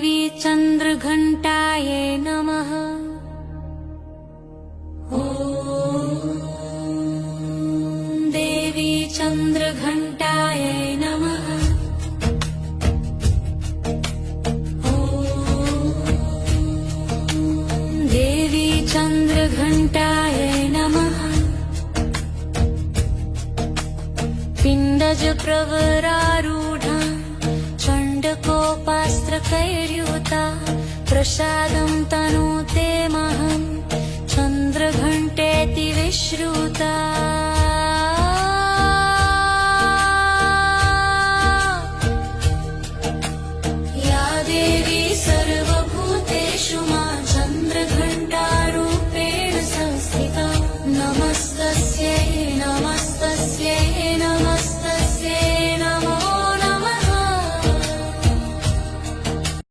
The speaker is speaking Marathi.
देवी चन्द्रघण्टायै नमः। ॐ देवी चन्द्रघण्टायै नमः। ॐ देवी चन्द्रघण्टायै नमः। पिण्डज प्रवरारूढा चण्डकोपास्त्रकैर्युता प्रसादं तनूते महं चन्द्रघण्टेति विश्रुता।